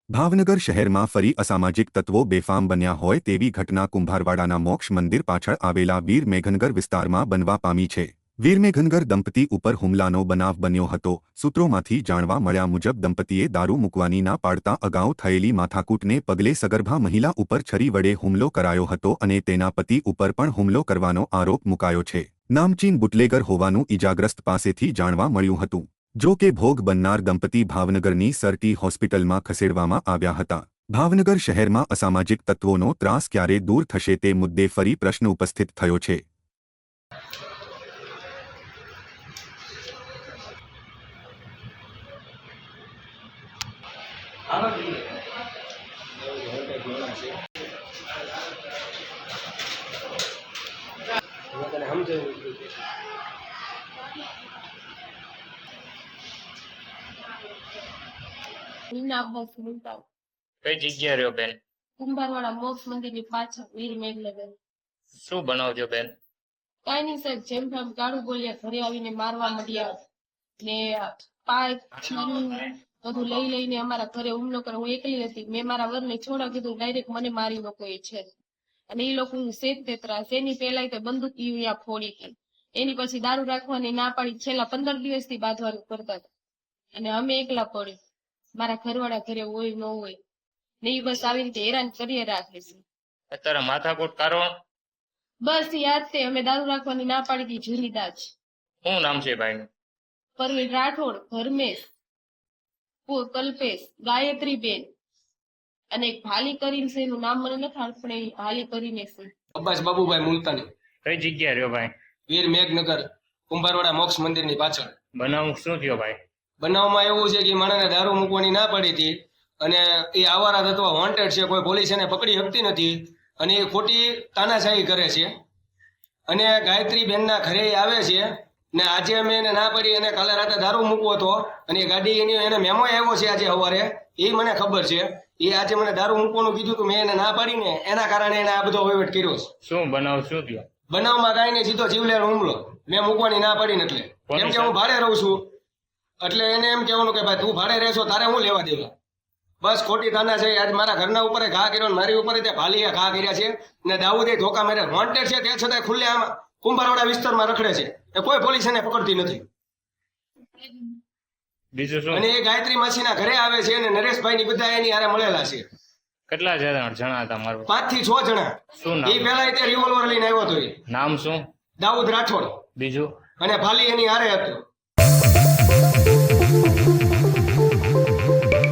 ભાવનગર શહેરમાં ફરી અસામાજિક તત્વો બેફામ બન્યા હોય તેવી ઘટના કુંભારવાડાના મોક્ષ મંદિર પાછળ આવેલા વીર મેઘનગર વિસ્તારમાં બનવા પામી છે। વીર મેઘનગર દંપતી ઉપર હુમલાનો બનાવ બન્યો હતો। સૂત્રોમાંથી જાણવા મળ્યા મુજબ દંપતીએ દારૂ મૂકવાની ના પાડતા અગાઉ થયેલી માથાકૂટને પગલે સગર્ભા મહિલા ઉપર છરી વડે હુમલો કરાયો હતો અને તેના પતિ ઉપર પણ હુમલો કરવાનો આરોપ મુકાયો છે। નામચીન બુટલેગર હોવાનું ઇજાગ્રસ્ત પાસેથી જાણવા મળ્યું હતું। જો કે ભોગ બનનાર દંપતી ભાવનગરની સરટી હોસ્પિટલમાં ખસેડવામાં આવ્યા હતા। ભાવનગર શહેરમાં અસામાજિક તત્વોનો ત્રાસ ક્યારે દૂર થશે તે મુદ્દે ફરી પ્રશ્ન ઉપસ્થિત થયો છે। કઈ જગ્યા રહ્યો બેન? કુંભારવાડા મોક્ષ મંદિરની પાછળ વીર મેઘનગર। શું બનાવજો બેન? કઈ નહીં સાહેબ, જેમ તેમ ગાળું બોલ્યા, ઘરે આવીને મારવા માંડ્યા ને પાઇપ બધું લઈને અમારા ઘરે હુમલો કરે। હું એકલી હતી, મેં મારા વરને છોડા કીધું, ડાયરેક્ટ મને મારી લોકો એ છે। અને એ લોકો શેત તેતરા એની પેલા તો બંદૂક ફોડી હતી, એની પછી દારૂ રાખવાની ના પાડી, છેલ્લા 15 દિવસથી બાંધવાનું કરતા હતા। અને અમે એકલા પડી, મારા ઘરવાળા ઘરે હોય ન હોય ને એ બસ આવી રીતે હેરાન કરી રાખે છે। અત્યારે માથાકૂટ કારણ બસ યાદ છે, અમે દારૂ રાખવાની ના પાડી હતી જૂની દાજ। શું નામ છે ભાઈ? પરવીન રાઠોડ, ધર્મેશ, કલ્પેશ, ગાયત્રી બેન અને એક ભાલી કરીને છે, એનું નામ મને નથી આવડતું પણ એ ભાલી કરીને છે। અબ્બાસ બાબુભાઈ મુલતાની, કઈ જગ્યા રહ્યો ભાઈ? વીર મેઘનગર કુંભારવાડા મોક્ષ મંદિરની પાછળ। બનાવ શું થયો ભાઈ? બનાવમાં એવું છે કે માણસને દારૂ મૂકવાની ના પડી હતી અને એ આવારા તત્વ વોન્ટેડ છે, કોઈ પોલીસ એને પકડી શકતી નથી અને એ ખોટી તાનાશાહી કરે છે। અને ગાયત્રી બેનના ઘરે આવે છે ને આજે અમે એને ના પડી અને કાલે રાતે દારૂ મૂકવો હતો અને એ ગાડી એને મેમો આવ્યો છે આજે સવારે, એ મને ખબર છે। એ આજે મને દારૂ મૂકવાનું કીધું હતું, મેં એને ના પાડીને એના કારણે એને આ બધો વહીવટ કર્યો છે। શું બનાવ શું થયો? બનાવમાં કાંઈ નહીં, સીધો જીવલેણ હુમલો, મેં મૂકવાની ના પાડીને એટલે કેમ કે હું ભાડે રહું છું એટલે એને એમ કહેવાનું કે ભાઈ તું ભાડે રહેશો તારે હું લેવા દેવા, બસ ખોટી તાના છે। આજ મારા ઘરના ઉપર ઘા કર્યો ને મારી ઉપર ભાલીએ ઘા કર્યા છે ને દાઉદે ધોકા માર્યા, વોન્ટેડ છે તે છતાં ખુલ્લે આમ કુંભારવાડા વિસ્તારમાં રખડે છે એ કોઈ પોલીસ એને પકડતી નથી। બીજું શું? અને એ ગાયત્રી માસીના ઘરે આવે છે અને નરેશભાઈ ની બધા એની હારે મળેલા છે। કેટલા જણા હતા મારું? 5 થી 6 જણા। શું એ નામ? પેલા તે રિવોલ્વર લઈને આવ્યો હતો, એ નામ શું? દાઉદ રાઠોડ બીજું? અને ભાલી એની હારે હતો।